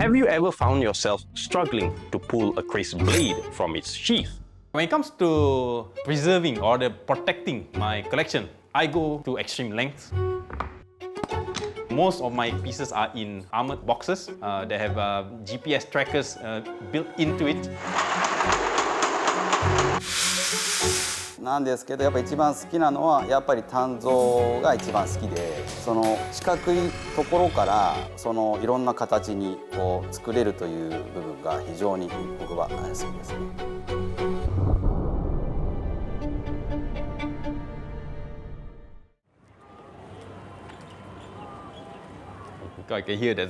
Have you ever found yourself struggling to pull a Keris blade from its sheath? When it comes to preserving or protecting my collection, I go to extreme lengths. Most of my pieces are in armored boxes. They have GPS trackers built into it. なんですけど、やっぱ一番好きなのはやっぱり鍛造が一番好きで、その四角いところからそのいろんな形にこう作れるという部分が非常に僕は好きですね。I can hear that.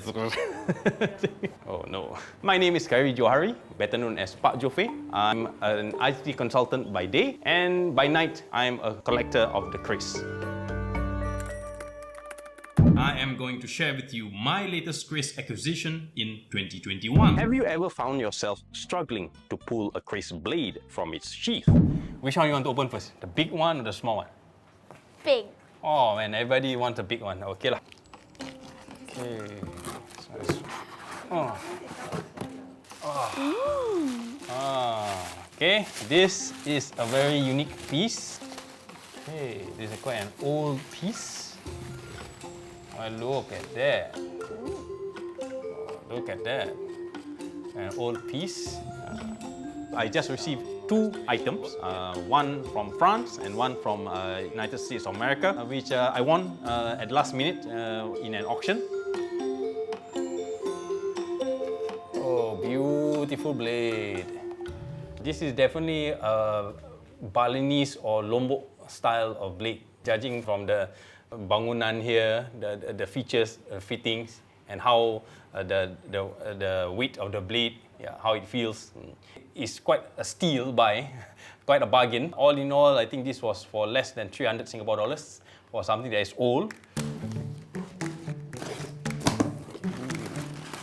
Oh no. My name is Khairi Joharim, better known as Pak Jofe. I'm an IT consultant by day, and by night, I'm a collector of the Keris. I am going to share with you my latest Keris acquisition in 2021. Have you ever found yourself struggling to pull a Keris blade from its sheath? Which one you want to open first? The big one or the small one? Big. Oh man, everybody wants a big one. Okay lah. Okay. Oh. Okay, this is a very unique piece. Okay, this is quite an old piece. Oh, look at that. Oh, look at that. An old piece. I just received two items, one from France and one from United States of America, which I won at last minute in an auction. Oh, beautiful blade. This is definitely a Balinese or Lombok style of blade. Judging from the bangunan here, the features, fittings, and how the weight of the blade, yeah, how it feels, is quite a steal buy, quite a bargain. All in all, I think this was for less than 300 Singapore dollars for something that is old.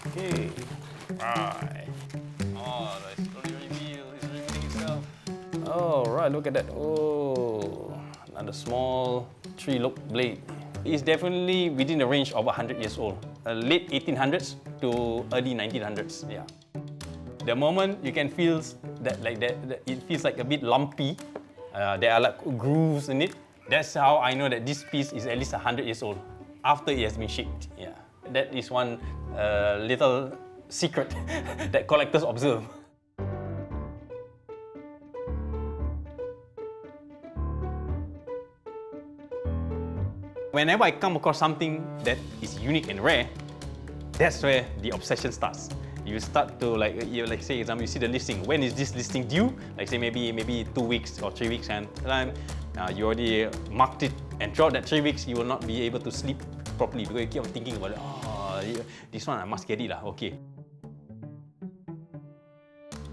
Okay, right. Oh, it's slowly revealing itself. Oh, right, look at that. Oh, another small three-lobe blade. It's definitely within the range of 100 years old. Late 1800s to early 1900s, yeah. The moment you can feel that, it feels like a bit lumpy. There are like grooves in it. That's how I know that this piece is at least 100 years old after it has been shaped. Yeah, that is one little secret that collectors observe. Whenever I come across something that is unique and rare, that's where the obsession starts. You start to like say example, you see the listing. When is this listing due? Like say maybe 2 weeks or 3 weeks and time. You already marked it, and throughout that 3 weeks, you will not be able to sleep properly because you keep on thinking about it. Oh, this one I must get it lah. Okay.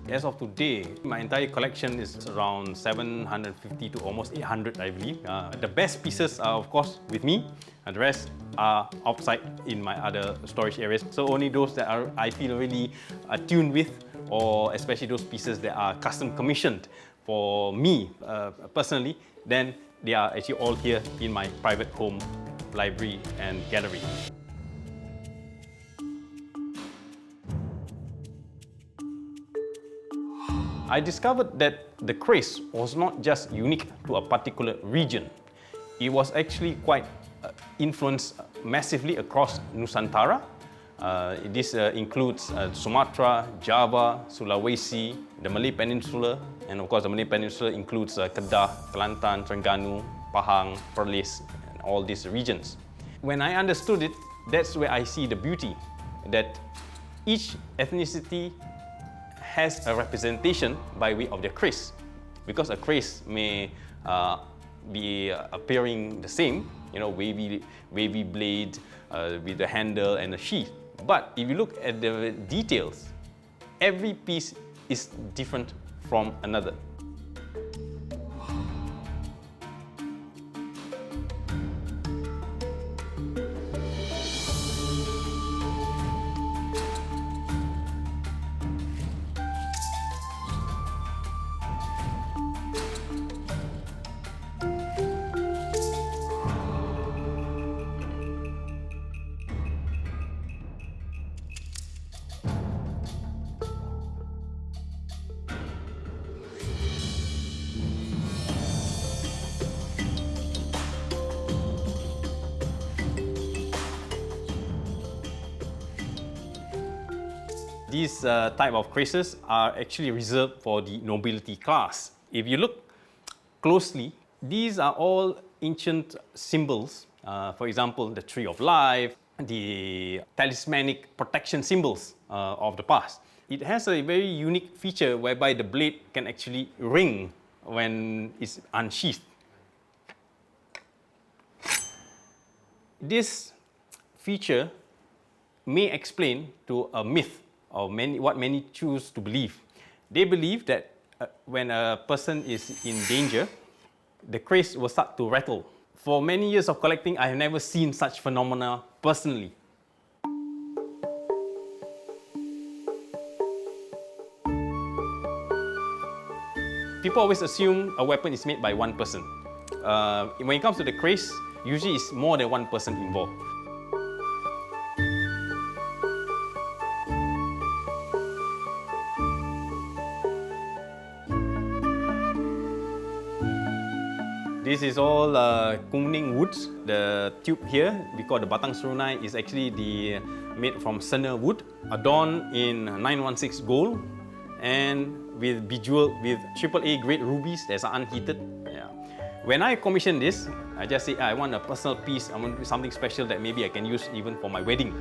As of today, my entire collection is around 750 to almost 800, I believe. The best pieces are, of course, with me, and the rest are outside in my other storage areas. So only those that I feel really attuned with, or especially those pieces that are custom commissioned for me personally, then they are actually all here in my private home, library and gallery. I discovered that the Keris was not just unique to a particular region. It was actually quite influenced massively across Nusantara. This includes Sumatra, Java, Sulawesi, the Malay Peninsula, and of course the Malay Peninsula includes Kedah, Kelantan, Terengganu, Pahang, Perlis, and all these regions. When I understood it, that's where I see the beauty, that each ethnicity has a representation by way of their Keris. Because a Keris may be appearing the same, you know, wavy blade with the handle and the sheath. But if you look at the details, every piece is different from another. These type of creases are actually reserved for the nobility class. If you look closely, these are all ancient symbols. For example, the tree of life, the talismanic protection symbols of the past. It has a very unique feature whereby the blade can actually ring when it's unsheathed. This feature may explain to a myth, or what many choose to believe. They believe that when a person is in danger, the Keris will start to rattle. For many years of collecting, I have never seen such phenomena personally. People always assume a weapon is made by one person. When it comes to the Keris, usually it's more than one person involved. This is all kuning woods. The tube here, we call the batang serunai, is actually made from senna wood, adorned in 916 gold, and with bejeweled with AAA grade rubies that are unheated. Yeah. When I commissioned this, I just say I want a personal piece. I want something special that maybe I can use even for my wedding.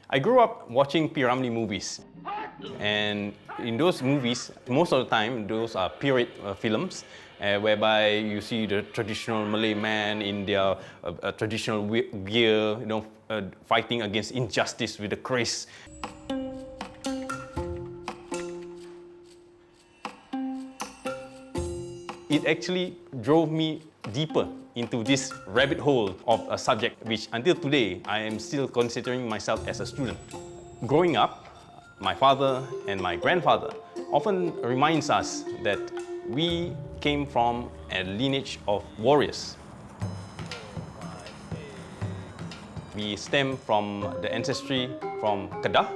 I grew up watching P. Ramlee movies, and in those movies, most of the time, those are period films, whereby you see the traditional Malay man in their traditional gear, fighting against injustice with the Keris. It actually drove me deeper into this rabbit hole of a subject which until today I am still considering myself as a student. Growing up, my father and my grandfather often reminds us that we came from a lineage of warriors. We stem from the ancestry from Kedah,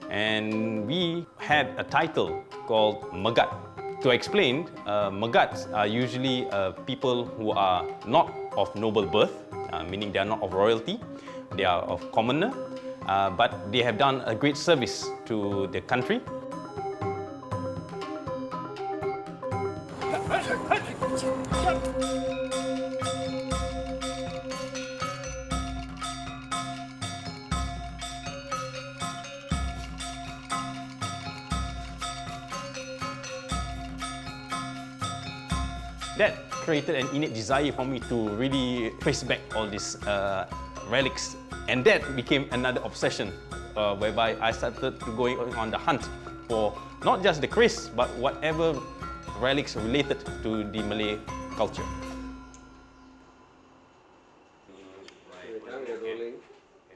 and we had a title called Megat. To explain, Megats are usually people who are not of noble birth, meaning they are not of royalty, they are of commoner, but they have done a great service to the country. That created an innate desire for me to really trace back all these relics, and that became another obsession, whereby I started going on the hunt for not just the Keris, but whatever relics related to the Malay culture.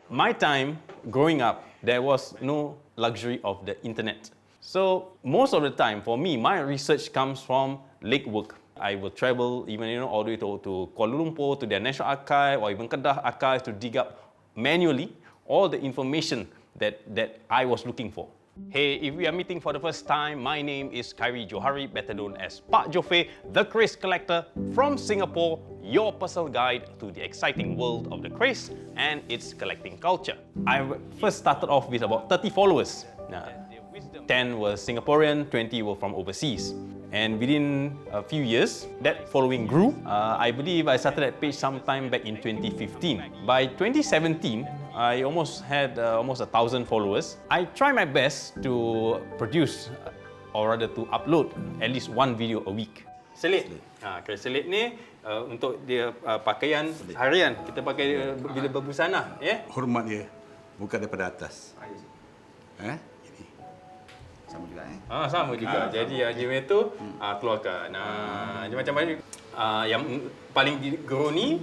My time growing up, there was no luxury of the internet. So most of the time, for me, my research comes from legwork. I will travel even all the way to Kuala Lumpur, to their National Archive, or even Kedah Archive to dig up manually all the information that I was looking for. Hey, if we are meeting for the first time, my name is Khairi Joharim, better known as Pak Jofe, the Keris collector from Singapore, your personal guide to the exciting world of the Keris and its collecting culture. I first started off with about 30 followers. 10 were Singaporean, 20 were from overseas. And within a few years, that following grew. I believe I started that page sometime back in 2015. By 2017, I almost had almost 1,000 followers. I try my best to produce, or rather to upload, at least one video a week. Selit. Keris selit ni untuk dia pakaian harian. Kita pakai bila berbusana, ya? Hormat dia, bukan daripada atas. Ini. sama juga ya. Sama juga. Jadi jemeh tu keluarkan. Macam mana? Yang paling geruni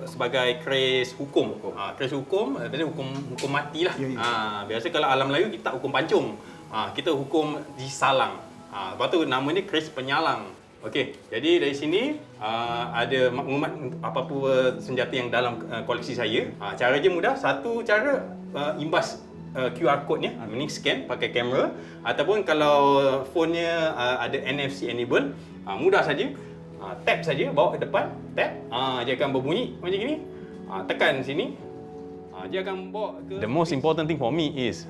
sebagai keris hukum. Keris hukum, biasanya hukum mati lah. Biasa kalau alam Melayu kita hukum pancung. Kita hukum disalang. Lepas tu namanya keris penyalang. Okey, jadi dari sini ada maklumat apa-apa senjata yang dalam koleksi saya. Cara je mudah. Satu cara imbas QR code-nya, meaning scan pakai kamera, ataupun kalau phone-nya ada NFC enable, mudah saja. Tap saja, bawa ke depan, tap, dia akan berbunyi macam ni. Tekan sini, dia akan bawa ke... The most important thing for me is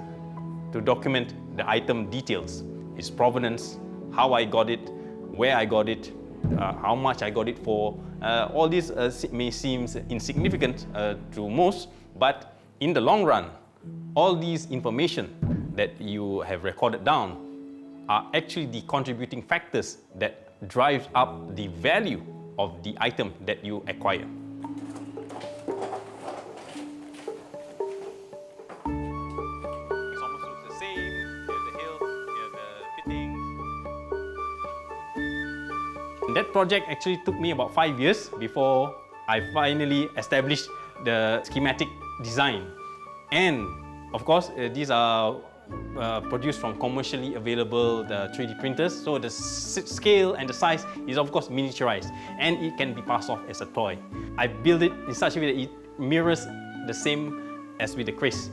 to document the item details, its provenance, how I got it, where I got it, how much I got it for. All this may seem insignificant to most, but in the long run, all these information that you have recorded down are actually the contributing factors that drives up the value of the item that you acquire. It's almost looks the same. Here's the hilt, here's the fittings. That project actually took me about 5 years before I finally established the schematic design. And of course, these are produced from commercially available 3D printers, so the scale and the size is of course miniaturized, and it can be passed off as a toy. I built it in such a way that it mirrors the same as with the Keris.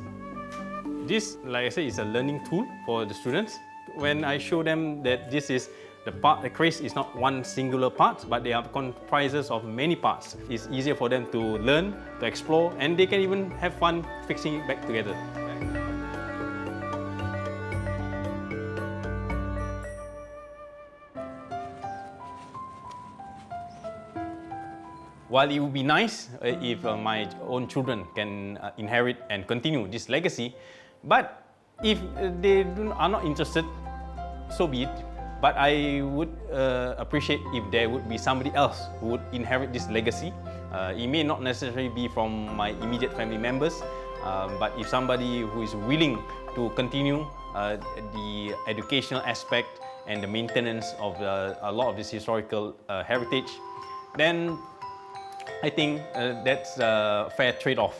This, like I said, is a learning tool for the students. When I show them that this is the Keris is not one singular part, but they are comprises of many parts. It's easier for them to learn, to explore, and they can even have fun fixing it back together. While it would be nice if my own children can inherit and continue this legacy, but if they are not interested, so be it. But I would appreciate if there would be somebody else who would inherit this legacy. It may not necessarily be from my immediate family members, but if somebody who is willing to continue the educational aspect and the maintenance of a lot of this historical heritage, then I think that's a fair trade-off.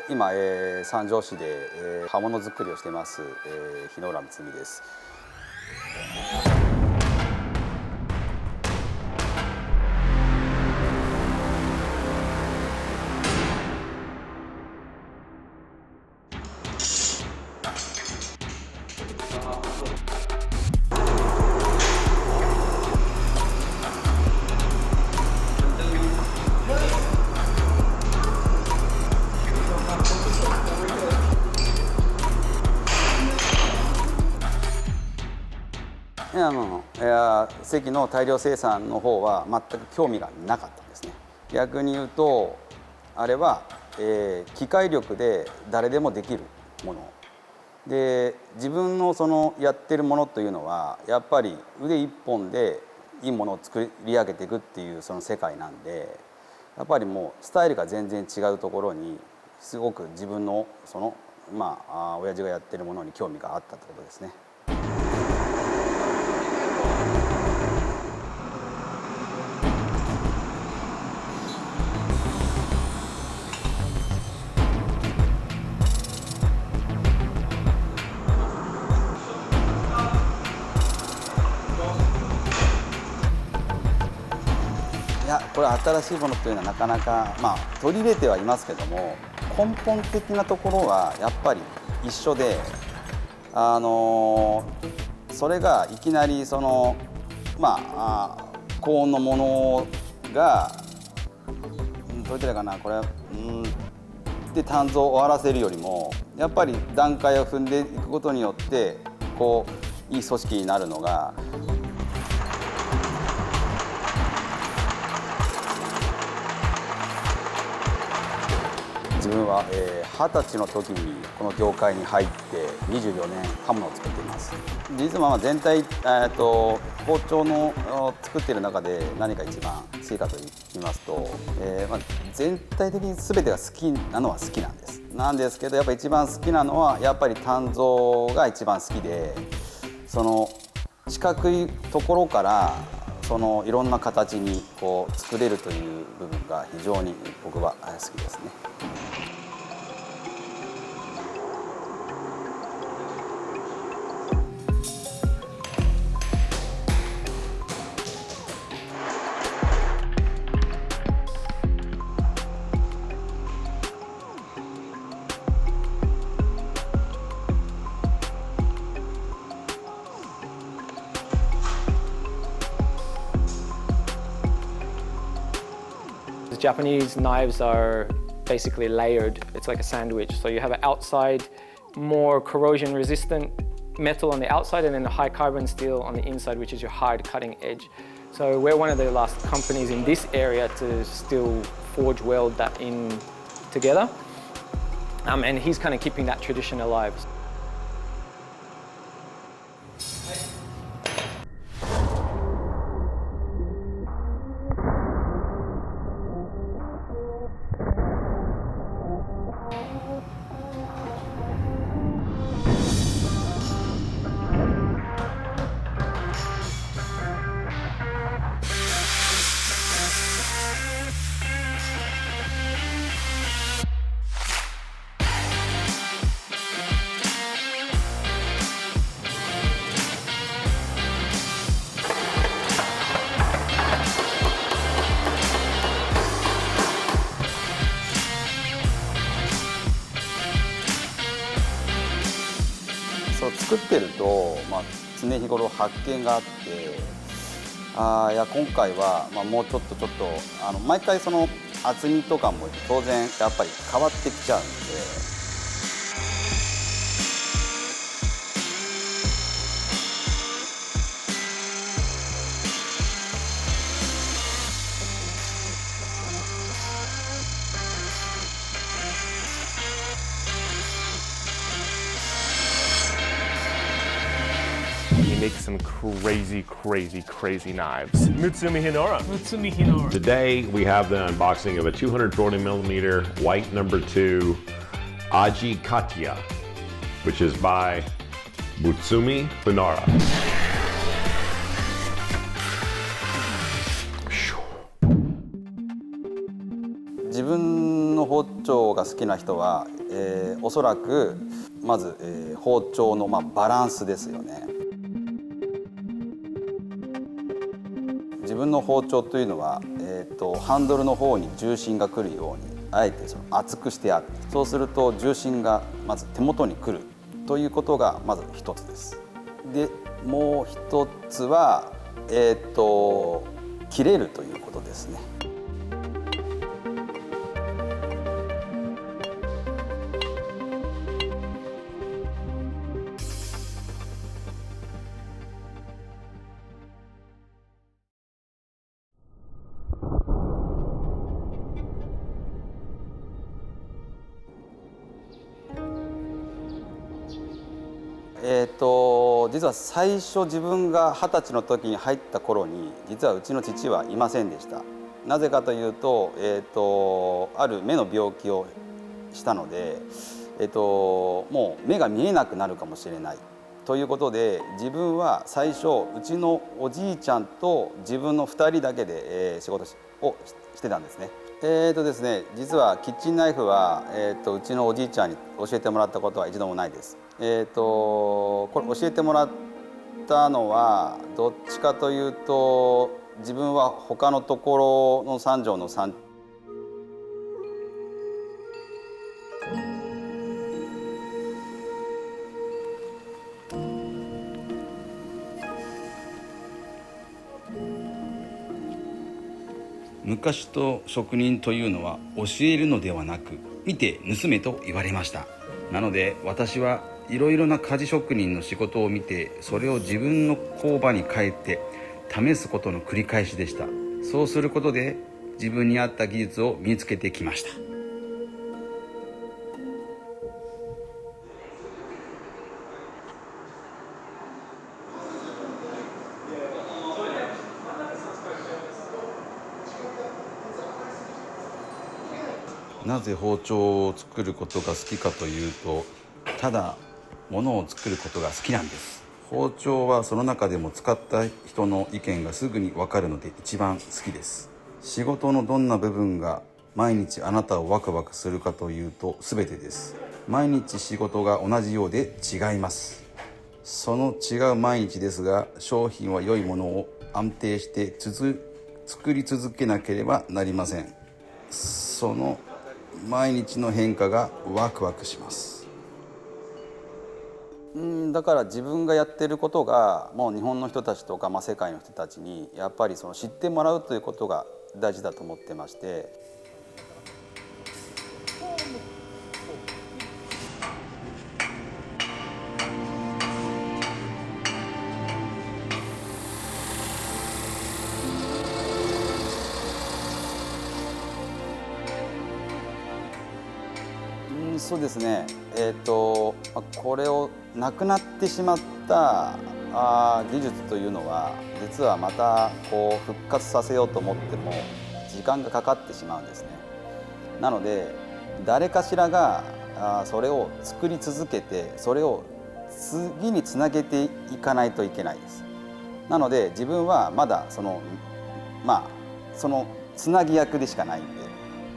今、三条市で、刃物作りをしています、日野浦睦美です。関の大量生産の方は全く興味がなかったんですね。逆に言うとあれは、機械力で誰でもできるもので、自分のそのやってるものというのはやっぱり腕一本でいいものを作り上げていくっていうその世界なんで、やっぱりもうスタイルが全然違うところにすごく自分のその親父がやってるものに興味があったってことですね。これ新しいものというのはなかなか、取り入れてはいますけども、根本的なところはやっぱり一緒で、それがいきなりその高温のものがどう言ったらいいかな、これで鍛造を終わらせるよりもやっぱり段階を踏んでいくことによってこういい組織になるのが。自分は、20歳の時にこの業界に入って24年刃物を作っています。実は全体、包丁の作っている中で何が一番好きかと言いますと、全体的に全てが好きなのは好きなんですけど、やっぱり一番好きなのはやっぱり鍛造が一番好きで、その四角いところからそのいろんな形にこう作れるという部分が非常に僕は好きですね。Japanese knives are basically layered. It's like a sandwich. So you have an outside, more corrosion resistant metal on the outside, and then the high carbon steel on the inside, which is your hard cutting edge. So we're one of the last companies in this area to still forge weld that in together. And he's kind of keeping that tradition alive.作ってると、常日頃発見があって、いや今回は、もうちょっと毎回その厚みとかも当然やっぱり変わってきちゃうんで。Make some crazy knives. Mutsumi Hinoura. Mutsumi Hinoura. Today we have the unboxing of a 240mm white #2 Aji Katya, which is by Mutsumi Hinoura. 自分の包丁が好きな人は、おそらくまず、包丁のバランスですよね。自分の包丁というのは、ハンドルの方に重心が来るようにあえてその厚くしてある。そうすると重心がまず手元に来るということがまず一つです。でもう一つは、切れるということですね。実は最初自分が20歳の時に入った頃に実はうちの父はいませんでした。なぜかというと、ある目の病気をしたので、もう目が見えなくなるかもしれないということで、自分は最初うちのおじいちゃんと自分の2人だけで、仕事をしてたんですね。ですね、実はキッチンナイフは、うちのおじいちゃんに教えてもらったことは一度もないです。これ教えてもらったのはどっちかというと、自分は他のところの三条の昔と職人というのは教えるのではなく見て盗めと言われました。なので私はいろいろな鍛冶職人の仕事を見て、それを自分の工場に帰って試すことの繰り返しでした。そうすることで自分に合った技術を身につけてきました。なぜ包丁を作ることが好きかというと、ただ物を作ることが好きなんです。包丁はその中でも使った人の意見がすぐに分かるので一番好きです。仕事のどんな部分が毎日あなたをワクワクするかというと全てです。毎日仕事が同じようで違います。その違う毎日ですが、商品は良いものを安定して作り続けなければなりません。その毎日の変化がワクワクします。だから自分がやってることがもう日本の人たちとか、世界の人たちにやっぱりその知ってもらうということが大事だと思ってまして、そうですね、これをなくなってしまった技術というのは実はまたこう復活させようと思っても時間がかかってしまうんですね。なので誰かしらがそれを作り続けて、それを次につなげていかないといけないです。なので自分はまだそのつなぎ役でしかないん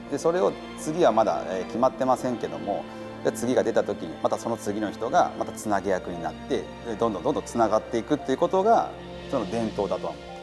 で、それを次はまだ決まってませんけども、次が出た時にまたその次の人がまたつなぎ役になってどんどんつながっていくっていうことがその伝統だとは思う。